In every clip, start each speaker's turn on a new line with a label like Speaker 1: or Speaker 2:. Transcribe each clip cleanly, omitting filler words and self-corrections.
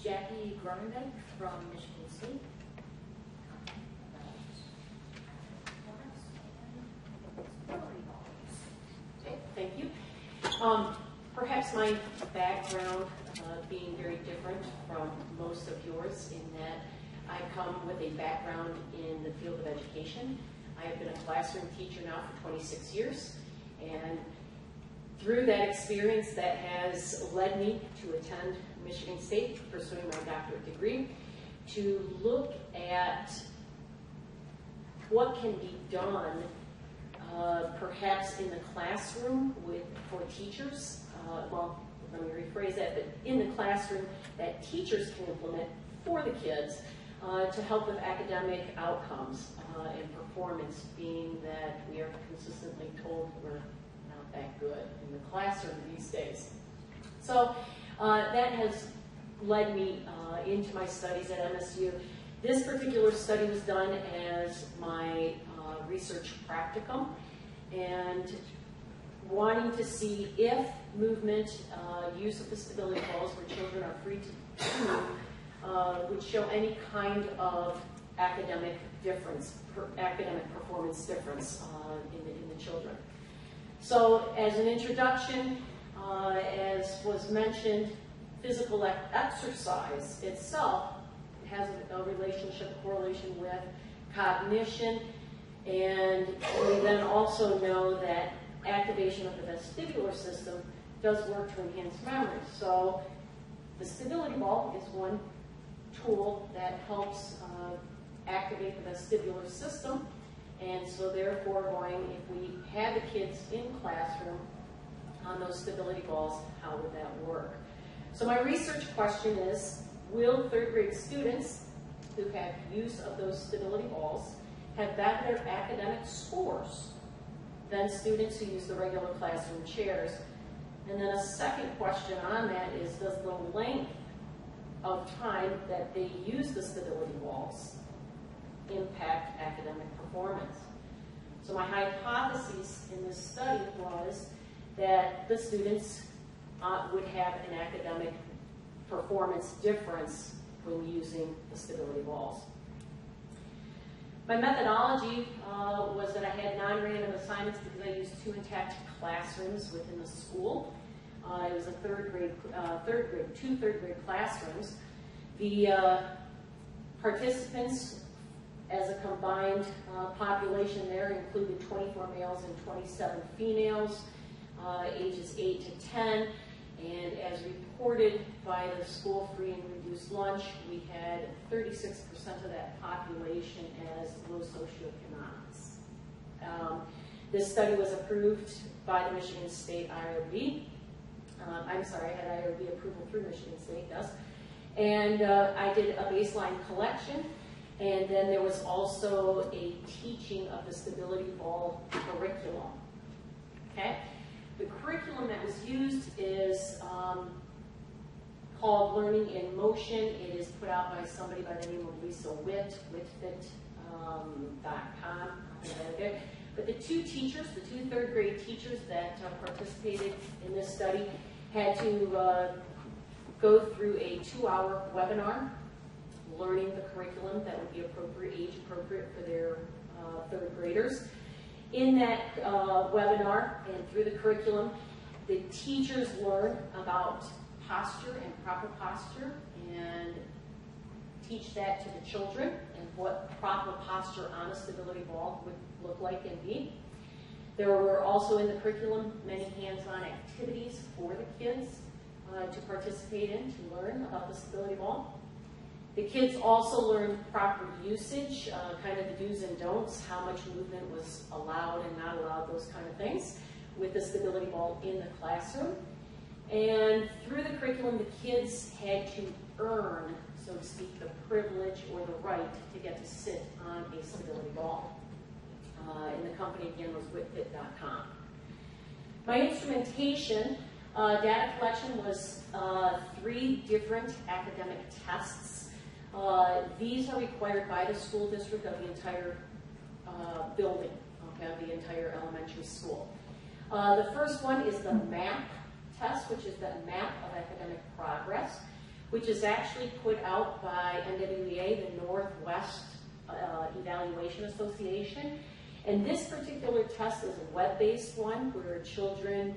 Speaker 1: Jacque Groenendyk from Michigan State.
Speaker 2: Okay, thank you. Perhaps my background being very different from most of yours in that I come with a background in the field of education. I have been a classroom teacher now for 26 years, and through that experience that has led me to attend Michigan State, pursuing my doctorate degree, to look at what can be done perhaps in the classroom for teachers. Well, let me rephrase that, but in the classroom that teachers can implement for the kids to help with academic outcomes and performance, being that we are consistently told we're not that good in the classroom these days. So that has led me into my studies at MSU. This particular study was done as my research practicum, and wanting to see if movement, use of the stability balls where children are free to move, would show any kind of academic difference, academic performance difference in the children. So as an introduction, as was mentioned, physical exercise itself has a relationship, correlation with cognition, and we then also know that activation of the vestibular system does work to enhance memory. So the stability ball is one tool that helps activate the vestibular system, and so therefore if we had the kids in classroom on those stability balls, how would that work? So my research question is, will third grade students who have use of those stability balls have better academic scores than students who use the regular classroom chairs? And then a second question on that is, does the length of time that they use the stability balls impact academic performance? So my hypothesis in this study was that the students would have an academic performance difference when using the stability balls. My methodology was that I had non-random assignments because I used 2 intact classrooms within the school. It was a two third grade classrooms. The participants as a combined population there included 24 males and 27 females, ages 8 to 10. And as reported by the school free and reduced lunch, we had 36% of that population as low socioeconomics. This study was approved by the Michigan State IRB. I'm sorry, I had IRB approval through Michigan State, yes. And I did a baseline collection, and then there was also a teaching of the stability ball curriculum. Okay? The curriculum that was used is called Learning in Motion. It is put out by somebody by the name of Lisa Witt, witfit.com. But the 2 teachers, the 2 third grade teachers that participated in this study had to go through a 2-hour webinar learning the curriculum that would be appropriate, age appropriate for their third graders. In that webinar and through the curriculum, the teachers learn about posture and proper posture and teach that to the children and what proper posture on a stability ball would look like and be. There were also in the curriculum many hands-on activities for the kids to participate in, to learn about the stability ball. The kids also learned proper usage, kind of the do's and don'ts, how much movement was allowed and not allowed, those kind of things, with the stability ball in the classroom. And through the curriculum, the kids had to earn, so to speak, the privilege or the right to get to sit on a stability ball. And the company, again, was witfit.com. My instrumentation, data collection, was 3 different academic tests. These are required by the school district of the entire building, okay, of the entire elementary school. The first one is the MAP test, which is the map of academic progress, which is actually put out by NWEA, the Northwest Evaluation Association. And this particular test is a web-based one where children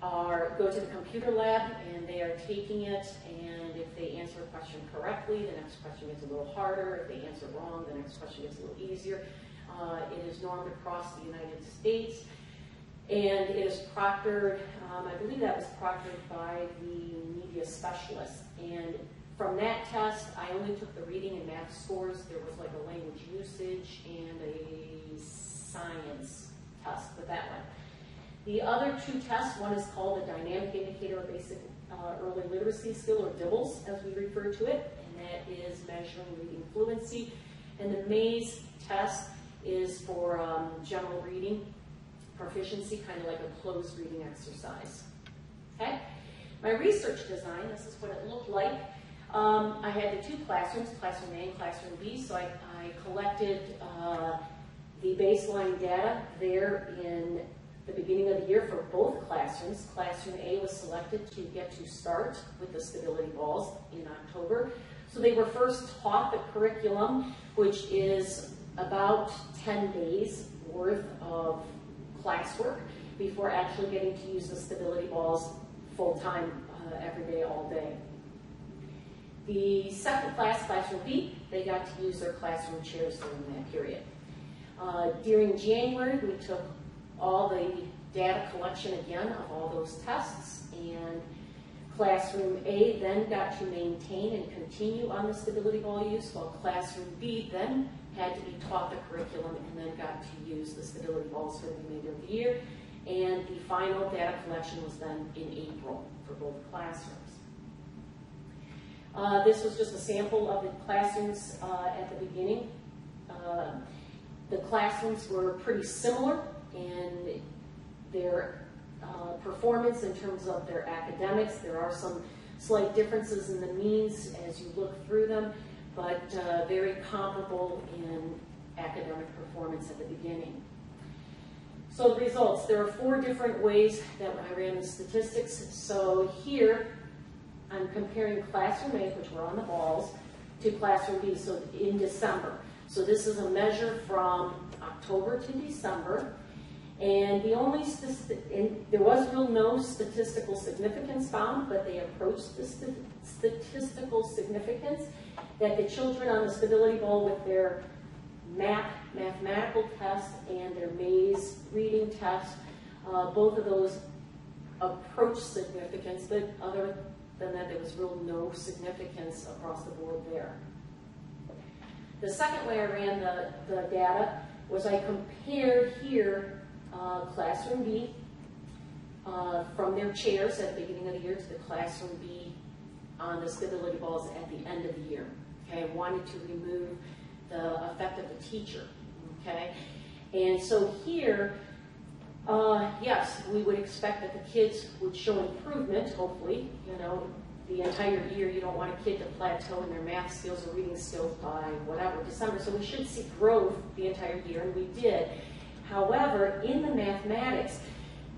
Speaker 2: go to the computer lab and they are taking it, and if they answer a question correctly, the next question gets a little harder. If they answer wrong, the next question gets a little easier. It is normed across the United States, and it is proctored, I believe that was proctored by the media specialist. And from that test, I only took the reading and math scores. There was like a language usage and a science test with that one. The other two tests, one is called the Dynamic Indicator of Basic Early Literacy Skill, or DIBELS as we refer to it, and that is measuring reading fluency. And the Maze test is for general reading proficiency, kind of like a closed reading exercise. Okay? My research design, this is what it looked like. I had the two classrooms, Classroom A and Classroom B, so I collected the baseline data there in the beginning of the year for both classrooms. Classroom A was selected to get to start with the stability balls in October. So they were first taught the curriculum, which is about 10 days worth of classwork before actually getting to use the stability balls full-time every day, all day. The second class, Classroom B, they got to use their classroom chairs during that period. During January, we took all the data collection again of all those tests, and Classroom A then got to maintain and continue on the stability ball use, while Classroom B then had to be taught the curriculum and then got to use the stability balls for the remainder of the year. And the final data collection was done in April for both classrooms. This was just a sample of the classrooms at the beginning. The classrooms were pretty similar in their performance in terms of their academics. There are some slight differences in the means as you look through them, but very comparable in academic performance at the beginning. So the results, there are 4 different ways that I ran the statistics. So here, I'm comparing Classroom A, which were on the balls, to Classroom B, so in December. So this is a measure from October to December, and the only, there was no statistical significance found, but they approached the statistical significance that the children on the stability ball with their mathematical test and their Maze reading test, both of those approached significance, but other than that, there was no significance across the board there. The second way I ran the data was I compared here Classroom B from their chairs at the beginning of the year to the Classroom B on the stability balls at the end of the year. Okay, I wanted to remove the effect of the teacher. Okay, and so here, yes, we would expect that the kids would show improvement, hopefully. You know, the entire year, you don't want a kid to plateau in their math skills or reading skills by whatever, December. So we should see growth the entire year, and we did. However, in the mathematics,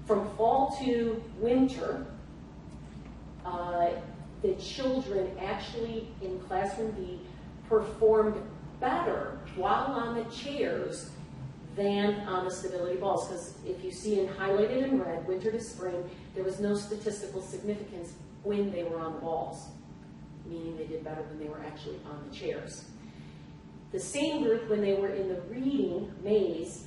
Speaker 2: from fall to winter, the children actually in Classroom B performed better while on the chairs than on the stability balls. Because if you see in highlighted in red, winter to spring, there was no statistical significance when they were on the balls, meaning they did better when they were actually on the chairs. The same group, when they were in the reading Maze,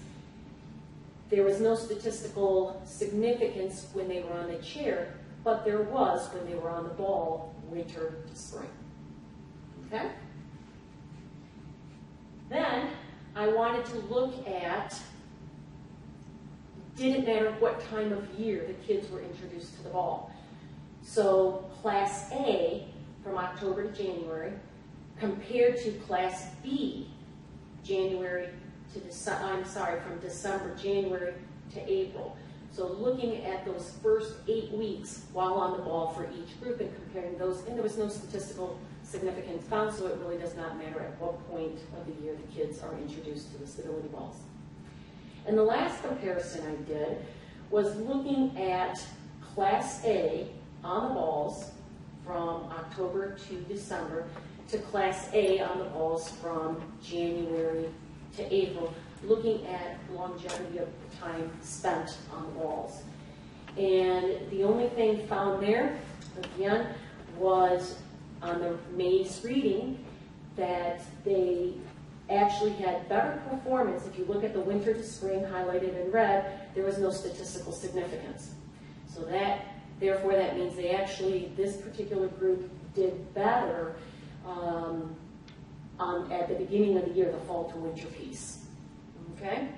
Speaker 2: there was no statistical significance when they were on the chair, but there was when they were on the ball, winter to spring. Okay? Then I wanted to look at, did it matter what time of year the kids were introduced to the ball? So Class A, from October to January, compared to Class B, January to December, I'm sorry, from December, January to April. So looking at those first 8 weeks while on the ball for each group and comparing those, and there was no statistical significance found, so it really does not matter at what point of the year the kids are introduced to the stability balls. And the last comparison I did was looking at Class A on the balls from October to December to Class A on the balls from January to April, looking at longevity of time spent on the balls. And the only thing found there, again, was on the maze reading that they actually had better performance. If you look at the winter to spring highlighted in red, there was no statistical significance. So therefore that means they actually, this particular group did better at the beginning of the year, the fall to winter piece. Okay?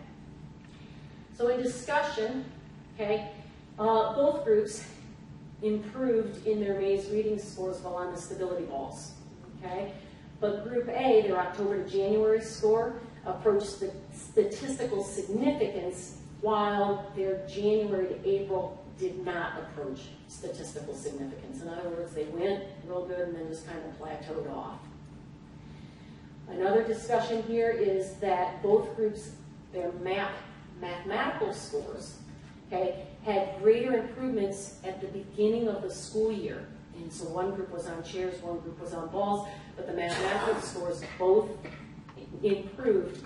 Speaker 2: So in discussion, okay, both groups improved in their maze reading scores while on the stability balls. Okay? But Group A, their October to January score, approached the statistical significance, while their January to April did not approach statistical significance. In other words, they went real good and then just kind of plateaued off. Another discussion here is that both groups, their mathematical scores, okay, had greater improvements at the beginning of the school year. And so one group was on chairs, one group was on balls, but the mathematical scores both improved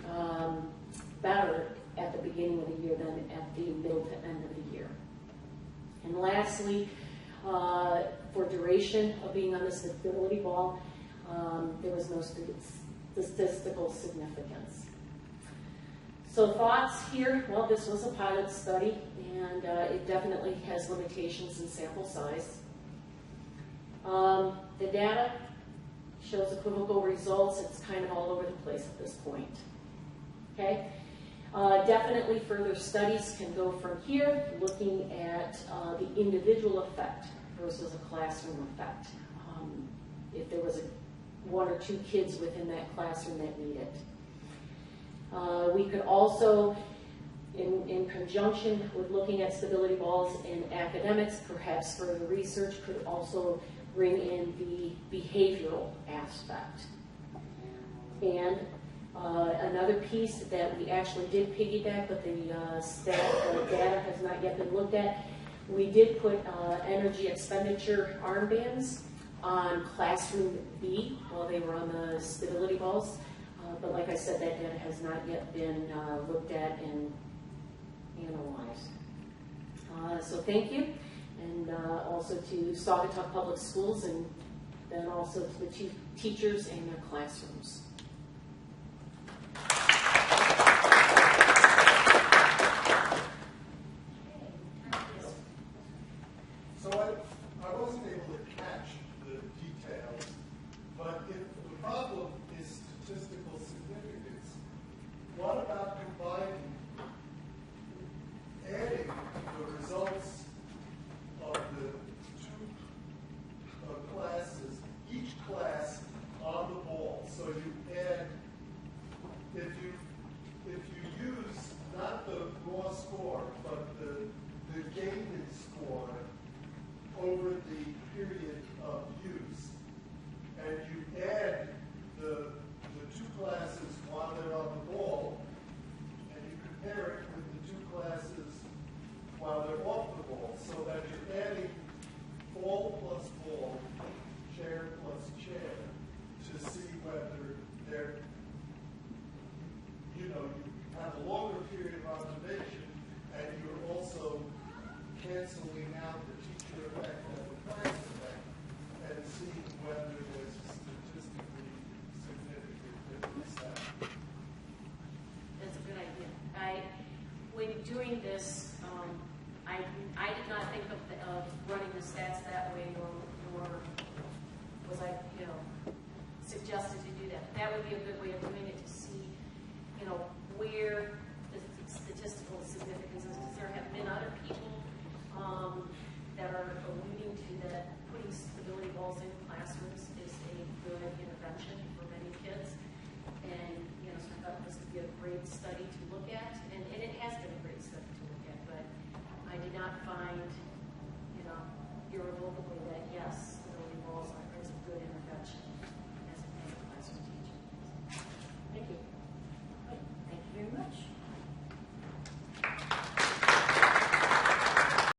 Speaker 2: better at the beginning of the year than at the middle to end of the year. And lastly, for duration of being on the stability ball, there was no statistical significance. So thoughts here, well, this was a pilot study, and it definitely has limitations in sample size. The data shows equivocal results. It's kind of all over the place at this point. Okay? Definitely further studies can go from here, looking at the individual effect versus a classroom effect. If there was one or two kids within that classroom that need it. We could also, in conjunction with looking at stability balls in academics, perhaps further research could also bring in the behavioral aspect. And another piece that we actually did piggyback, but the data has not yet been looked at, we did put energy expenditure armbands on classroom B while they were on the stability balls. But like I said, that data has not yet been looked at and analyzed. So thank you. And also to Saugatuck Public Schools, and then also to the teachers and their classrooms.
Speaker 3: So I wasn't able to catch the details, but if the problem is statistical significance, what about combining, adding the results of the two classes, each class on the ball? So you add, if you use not the raw score, but the gated score over the period of use, and you add the two classes while they're on the ball, and you compare it with the two classes while they're off the ball, so that you're adding ball plus ball, chair plus chair, to see whether they're, you have a longer period of observation, and you're also canceling out the teacher effect and the class effect, and seeing whether there's a statistically significant difference there.
Speaker 2: That's a good idea. When doing this, I did not think of running the stats that way, nor was I, suggested to do that. That would be a good way of doing it, to see, where the statistical significance is, because there have been other people that are alluding to that putting stability balls in classrooms is a good intervention for many kids. And, so I thought this would be a great study to look at, and it has been a great study to look at, but I did not find, irrevocably that, yes,